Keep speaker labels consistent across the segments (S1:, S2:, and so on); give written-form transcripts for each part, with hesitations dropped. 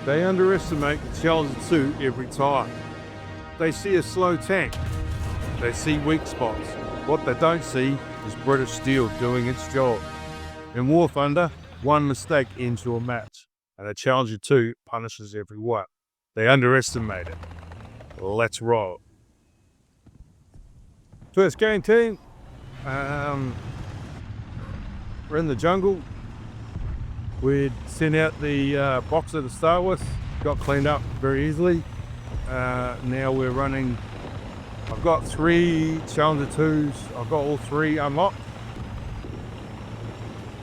S1: They underestimate the Challenger 2 every time. They see a slow tank. They see weak spots. What they don't see is British steel doing its job. In War Thunder, one mistake into a match, and the Challenger 2 punishes everyone. They underestimate it. Let's roll. First game team. We're in the jungle. We'd sent out the boxer to start with. Got cleaned up very easily. Now we're running. I've got 3 Challenger 2s. I've got all 3 unlocked.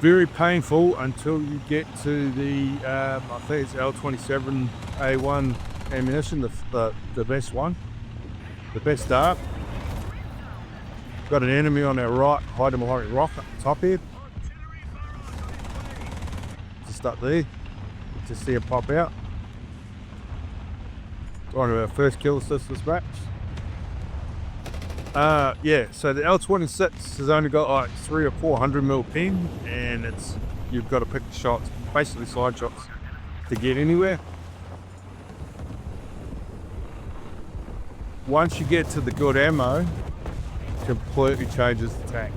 S1: Very painful until you get to the, I think it's L27A1 ammunition, the best one, the best dart. Got an enemy on our right, hiding behind a rock up the top here. Just up there, just see it pop out. One of our first kill assists this match. Yeah, so the L26 has only got like 300 or 400mm ping, and you've got to pick the shots, basically slide shots, to get anywhere. Once you get to the good ammo, completely changes the tank.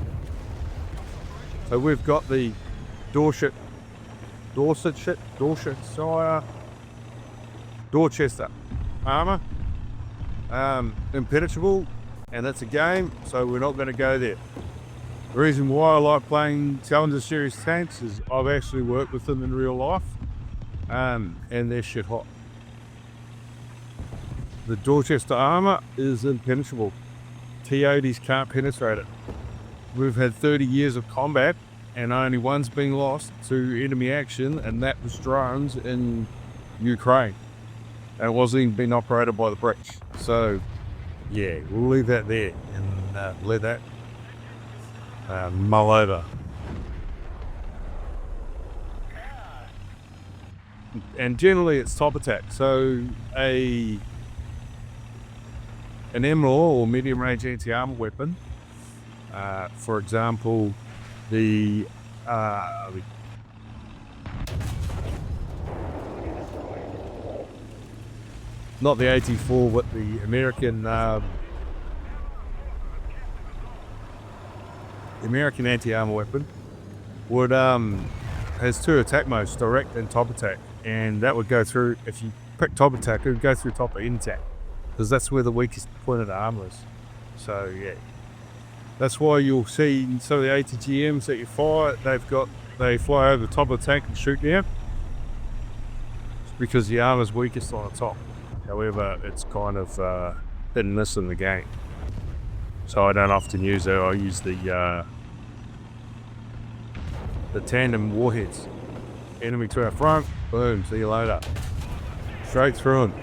S1: So we've got the Dorchester armor, impenetrable, and that's a game, so we're not going to go there. The reason why I like playing Challenger Series tanks is I've actually worked with them in real life, and they're shit hot. The Dorchester armor is impenetrable. T-80s can't penetrate it. We've had 30 years of combat, and only one's been lost to enemy action, and that was drones in Ukraine. And it wasn't even being operated by the British. So, yeah, we'll leave that there and let that mull over. And generally it's top attack. So an MLR or medium range anti-armor weapon, for example, not the 84, but the American anti-armor weapon has 2 attack modes, direct and top attack, and that would go through, if you pick top attack, it would go through top of attack, because that's where the weakest point of the armor is. So yeah, that's why you'll see some of the ATGMs that you fire, they fly over the top of the tank and shoot down. It's because the armor's weakest on the top. However, it's kind of hit and miss in the game. So I don't often use it. I use the tandem warheads. Enemy to our front, boom, see you later. Straight through them.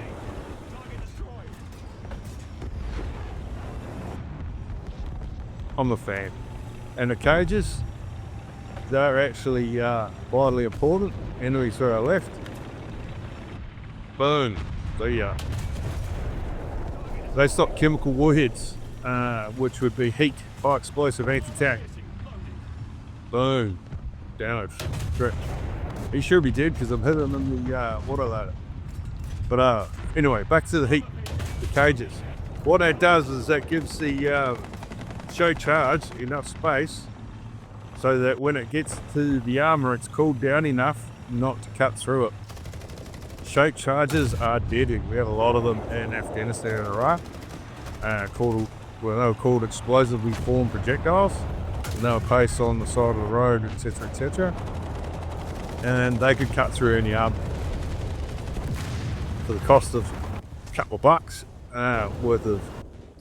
S1: I'm a fan. And the cages, they're actually vitally important. Enemy to our left, boom. They stop chemical warheads, which would be heat, high explosive anti-tank. Boom, down it. He should be dead because I'm hitting him in the autoloader. But anyway, back to the heat, the cages. What that does is that gives the show charge enough space so that when it gets to the armor, it's cooled down enough not to cut through it. Shake charges are deadly. We have a lot of them in Afghanistan and Iraq. They were called explosively formed projectiles. And they were placed on the side of the road, etc., etc. And they could cut through any armor. For the cost of a couple of bucks worth of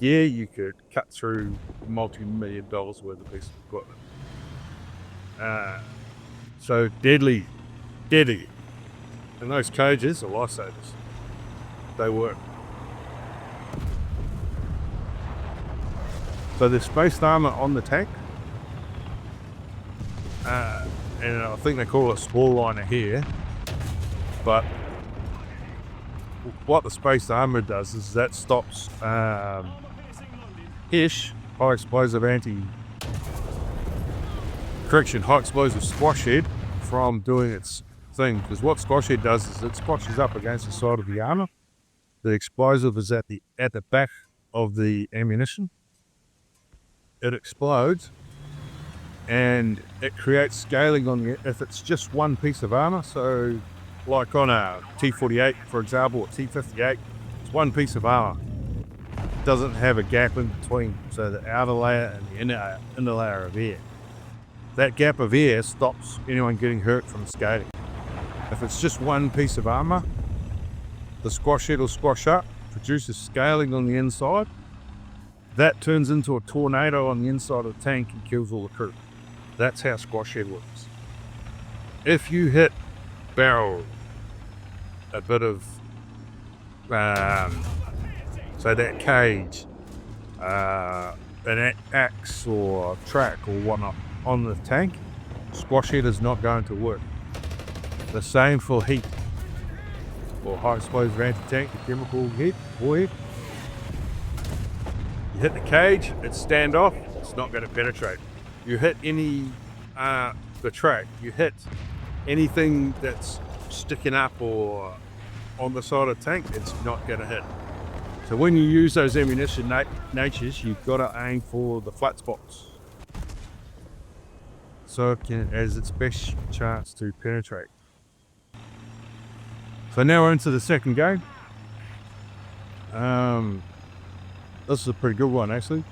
S1: gear, you could cut through multi-million dollars worth of piece of equipment. So deadly. And those cages are lifesavers. They work. So there's spaced armor on the tank. And I think they call it spore liner here. But what the spaced armor does is that stops HISH, high explosive squash head, from doing its thing, because what squash head does is it squashes up against the side of the armor. The explosive is at the back of the ammunition. It explodes, and it creates scaling on the, if it's just one piece of armor. So, like on a T48, for example, or T58, it's one piece of armor. It doesn't have a gap in between, so the outer layer and the inner layer of air. That gap of air stops anyone getting hurt from scaling. If it's just one piece of armor, the squash head will squash up, produces scaling on the inside. That turns into a tornado on the inside of the tank and kills all the crew. That's how squash head works. If you hit barrel, a bit of, so that cage, an axe or track or whatnot on the tank, squash head is not going to work. The same for heat or high explosive anti-tank, the chemical heat, warhead. You hit the cage, it's standoff, it's not going to penetrate. You hit any, the track, you hit anything that's sticking up or on the side of the tank, it's not going to hit. So when you use those ammunition natures, you've got to aim for the flat spots, so it has its best chance to penetrate. So now we're into the second game. This is a pretty good one, actually.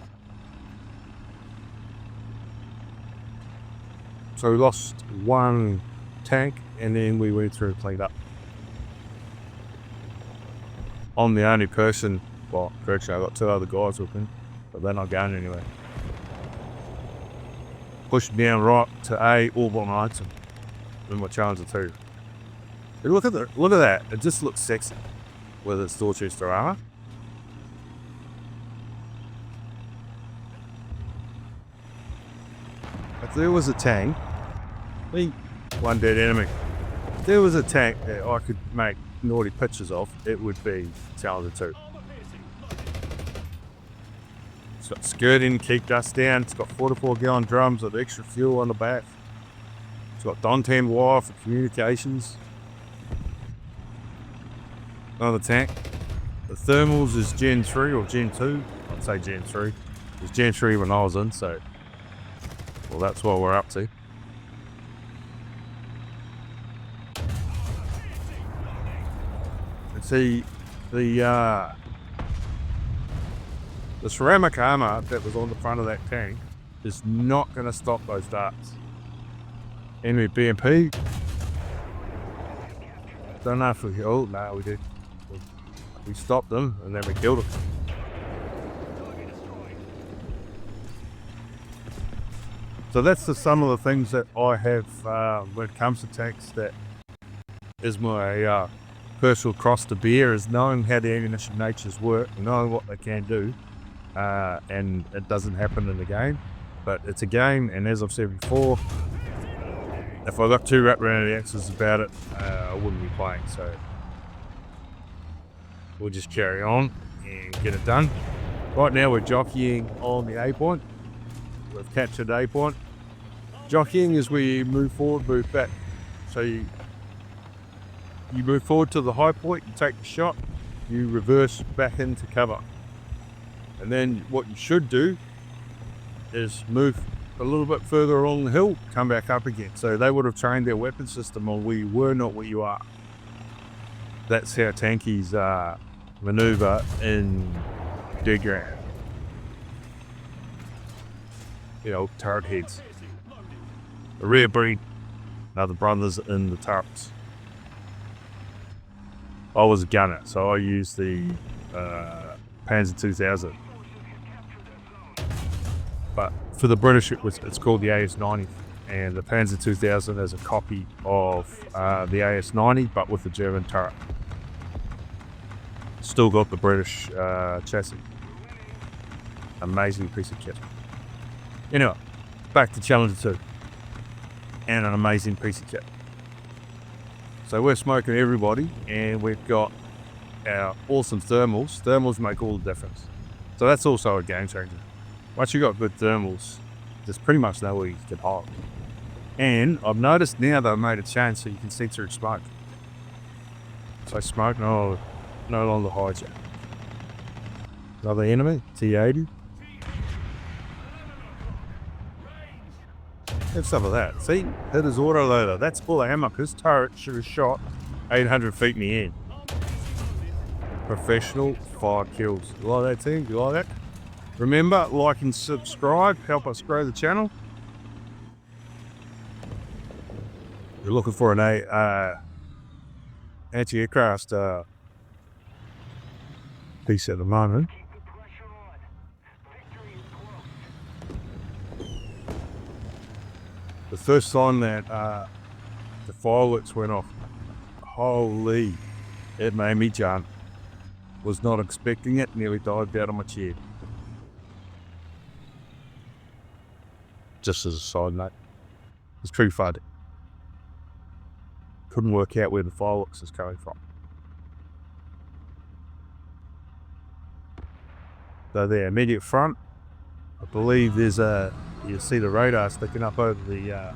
S1: So we lost one tank, and then we went through and cleaned up. I'm the only person, well, correction, I got two other guys with me, but they're not going anywhere. Pushed down right to A all by myself in my Challenger 2. And look at that, it just looks sexy with its Dorchester armor. If there was a tank, one dead enemy. If there was a tank that I could make naughty pictures of, it would be Challenger 2. It's got skirting, keep dust down, it's got 44 gallon drums with extra fuel on the back. It's got Dontan wire for communications. Another tank. The thermals is Gen 3 or Gen 2. I'd say Gen 3. It was Gen 3 when I was in, so well, that's what we're up to. And see, the ceramic armor that was on the front of that tank is not going to stop those darts. Enemy BMP. Don't know if we killed. No, we did. We stopped them and then we killed them. So that's some of the things that I have when it comes to tanks. That is my personal cross to bear, is knowing how the ammunition natures work, knowing what they can do, and it doesn't happen in the game, but it's a game, and as I've said before, if I got two wrapped around the axles about it, I wouldn't be playing. So we'll just carry on and get it done. Right now we're jockeying on the A point. We've captured A point. Jockeying is where you move forward, move back. So you move forward to the high point, you take the shot, you reverse back into cover. And then what you should do is move a little bit further along the hill, come back up again. So they would have trained their weapon system on where you were, not where you are. That's how tankies maneuver in dead ground. You know, turret heads. The rear breed, another brothers in the turrets. I was a gunner, so I used the Panzer 2000. But for the British, it's called the AS90, and the Panzer 2000 is a copy of the AS90, but with the German turret. Still got the British chassis. Amazing piece of kit. Anyway, back to Challenger 2, and an amazing piece of kit. So we're smoking everybody, and we've got our awesome thermals. Thermals make all the difference. So that's also a game changer. Once you've got good thermals, there's pretty much nowhere you can hide. And I've noticed now they've made a change so you can see through smoke. So smoke no longer hides you. Another enemy, T80. Have some of that. See, hit his autoloader. That's full of ammo. His turret should have shot 800 feet in the air. Professional 5 kills. You like that, team? You like that? Remember, like and subscribe. Help us grow the channel. You're looking for an anti-aircraft piece at the moment. The first time that the fireworks went off, holy, it made me jump. Was not expecting it, nearly dived out of my chair. Just as a side note, it's pretty funny. Couldn't work out where the fireworks is coming from. So the immediate front, I believe there's you see the radar sticking up over the,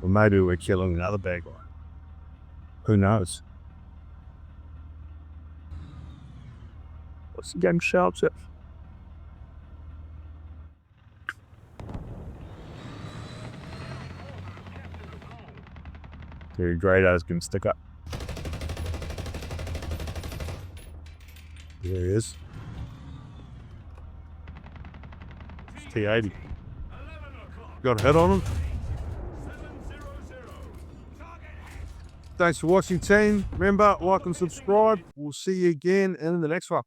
S1: well, maybe we're killing another bad guy. Who knows? What's the game shouts at? Your radar's gonna stick up. There he is. T80. Got a hit on him. Thanks for watching, team. Remember, like and subscribe. We'll see you again in the next one.